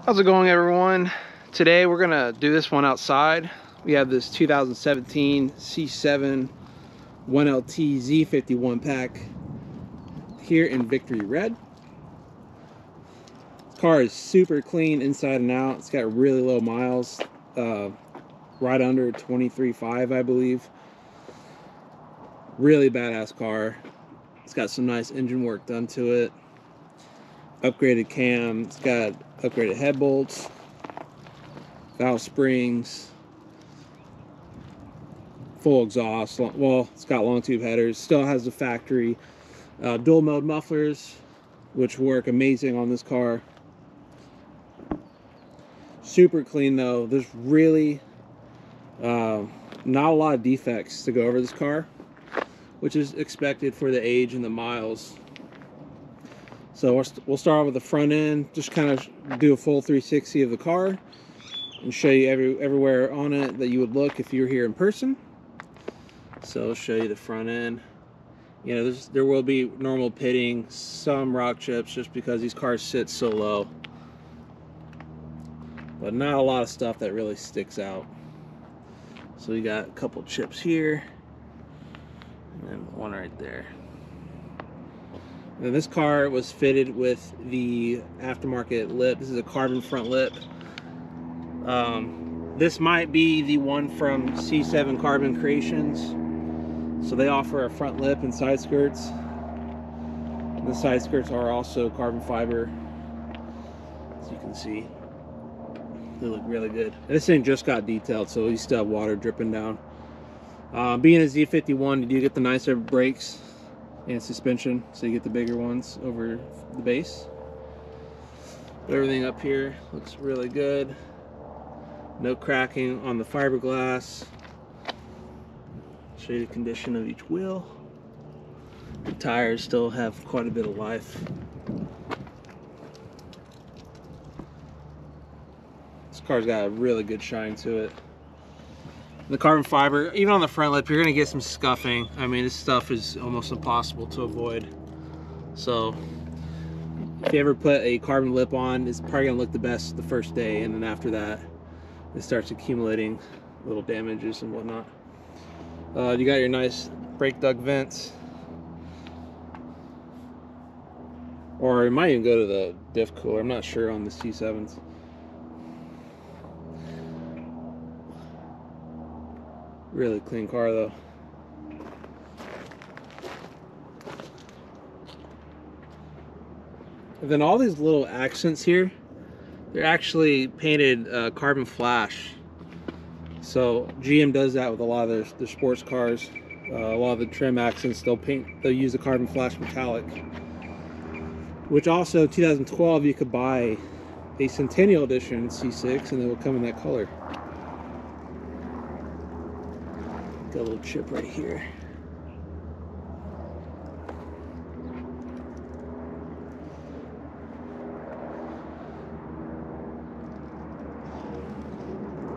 How's it going, everyone? Today we're gonna do this one outside. We have this 2017 C7 1LT Z51 pack here in Victory Red. This car is super clean inside and out. It's got really low miles, right under 23.5, I believe. Really badass car. It's got some nice engine work done to it. Upgraded cam. It's got upgraded head bolts, valve springs, full exhaust. Well, it's got long tube headers. Still has the factory dual mode mufflers, which work amazing on this car. Super clean though. There's really not a lot of defects to go over this car, which is expected for the age and the miles. So we'll start with the front end, just kind of do a full 360 of the car and show you everywhere on it that you would look if you were here in person. So I'll show you the front end. You know, there will be normal pitting, some rock chips, just because these cars sit so low. But not a lot of stuff that really sticks out. So we got a couple chips here, and then one right there. And this car was fitted with the aftermarket lip. This is a carbon front lip. This might be the one from C7 Carbon Creations. So they offer a front lip and side skirts. And the side skirts are also carbon fiber, as you can see. They look really good. And this thing just got detailed, so you still have water dripping down. Being a Z51, you do get the nicer brakes and suspension, so you get the bigger ones over the base. But everything up here looks really good. No cracking on the fiberglass. Show you the condition of each wheel. The tires still have quite a bit of life. This car's got a really good shine to it. The carbon fiber, even on the front lip, you're gonna get some scuffing. I mean, this stuff is almost impossible to avoid. So if you ever put a carbon lip on, it's probably gonna look the best the first day, and then after that it starts accumulating little damages and whatnot. You got your nice brake duct vents, or it might even go to the diff cooler. I'm not sure on the C7s. Really clean car though. And then all these little accents here, they're actually painted carbon flash. So GM does that with a lot of their sports cars. A lot of the trim accents, they'll use a carbon flash metallic. Which also 2012 you could buy a Centennial Edition C6 and it will come in that color. Got a little chip right here.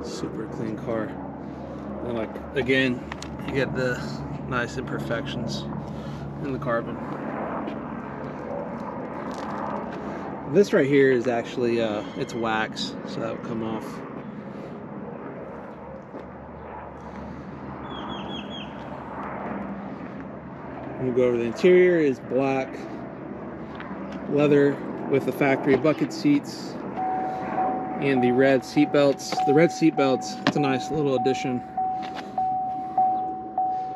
Super clean car. And like, again, you get the nice imperfections in the carbon. This right here is actually, it's wax, so that will come off. We'll go over the interior. Is black leather with the factory bucket seats and the red seat belts. The red seat belts, it's a nice little addition.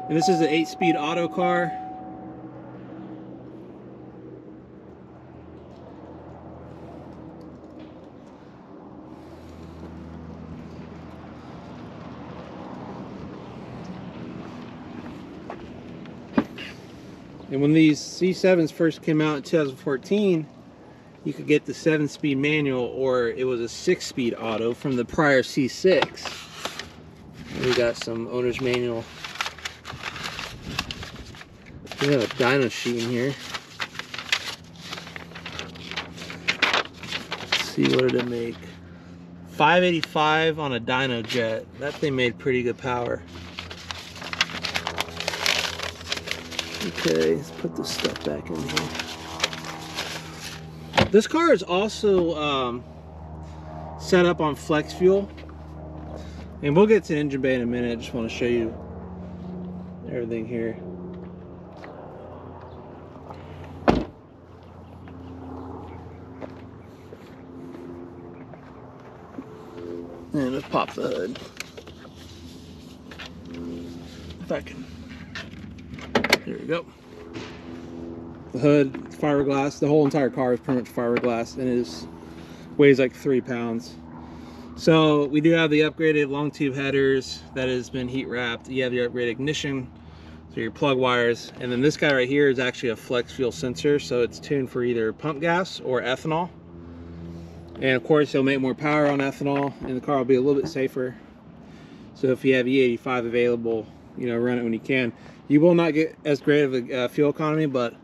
And this is an 8-speed auto car. And when these C7s first came out in 2014, you could get the 7-speed manual, or it was a 6-speed auto from the prior C6. And we got some owner's manual. We have a dyno sheet in here. Let's see, what did it make? 585 on a dyno jet. That thing made pretty good power. Okay, let's put this stuff back in here. This car is also set up on flex fuel. And we'll get to engine bay in a minute. I just want to show you everything here. And let's pop the hood. If I can. There we go. The hood, fiberglass. The whole entire car is pretty much fiberglass, and it weighs like 3 pounds. So we do have the upgraded long tube headers that has been heat wrapped. You have your upgraded ignition, so your plug wires, and then this guy right here is actually a flex fuel sensor, so it's tuned for either pump gas or ethanol. And of course, it'll make more power on ethanol, and the car will be a little bit safer. So if you have E85 available, you know, run it when you can. You will not get as great of a fuel economy, but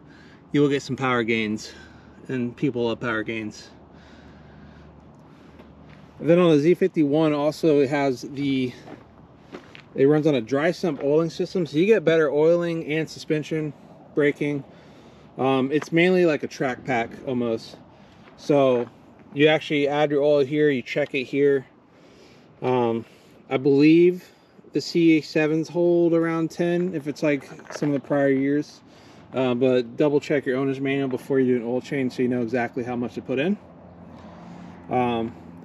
you will get some power gains, and people love power gains. And then on the Z51, also it has it runs on a dry sump oiling system, so you get better oiling and suspension braking. It's mainly like a track pack almost. So you actually add your oil here, you check it here. I believe the C7s hold around 10 if it's like some of the prior years. But double check your owner's manual before you do an oil change so you know exactly how much to put in.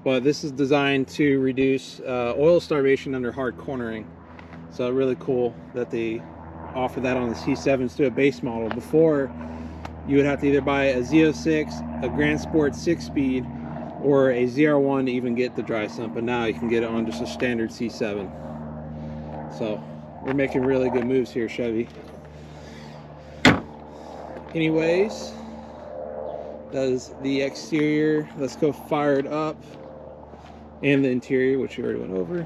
But this is designed to reduce oil starvation under hard cornering. So really cool that they offer that on the C7s to a base model. Before, you would have to either buy a Z06, a Grand Sport 6-speed, or a ZR1 to even get the dry sump. But now you can get it on just a standard C7. So we're making really good moves here, Chevy. Anyways, that is the exterior. Let's go fire it up. And the interior, which we already went over.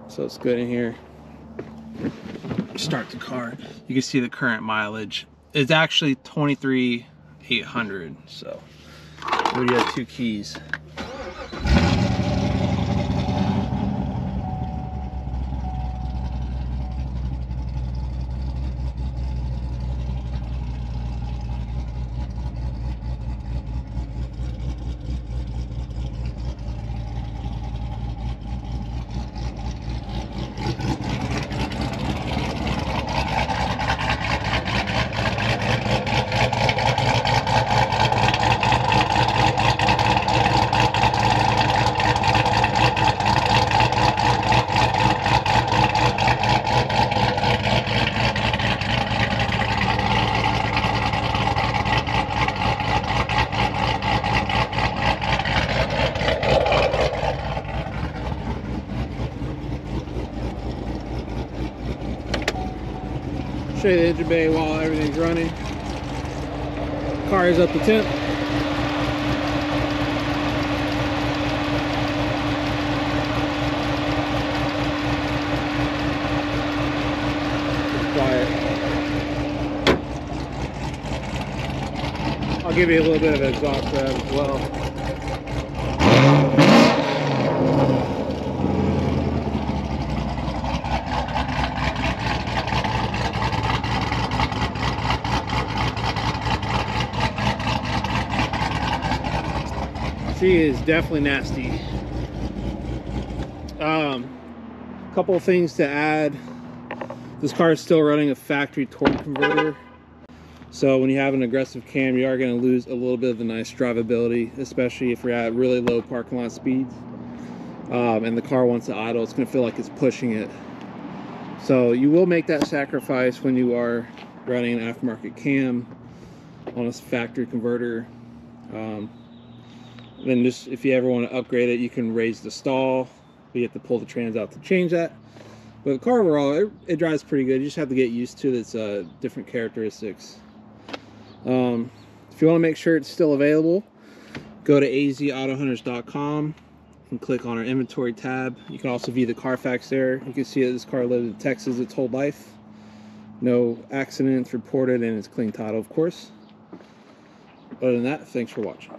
So it's good in here. Start the car. You can see the current mileage. It's actually 23,800. So we have 2 keys. Show you the engine bay while everything's running. Car is up to temp. Quiet. I'll give you a little bit of exhaust rev as well. She is definitely nasty. Couple of things to add. This car is still running a factory torque converter. So when you have an aggressive cam, you are going to lose a little bit of the nice drivability, especially if you're at really low parking lot speeds. And the car wants to idle, it's going to feel like it's pushing it. So you will make that sacrifice when you are running an aftermarket cam on a factory converter. Then just if you ever want to upgrade it, you can raise the stall. You have to pull the trans out to change that. But the car overall, it drives pretty good. You just have to get used to its different characteristics. If you want to make sure it's still available, go to azautohunters.com and click on our inventory tab. You can also view the Carfax there. You can see that this car lived in Texas its whole life. No accidents reported, and it's clean title, of course. Other than that, thanks for watching.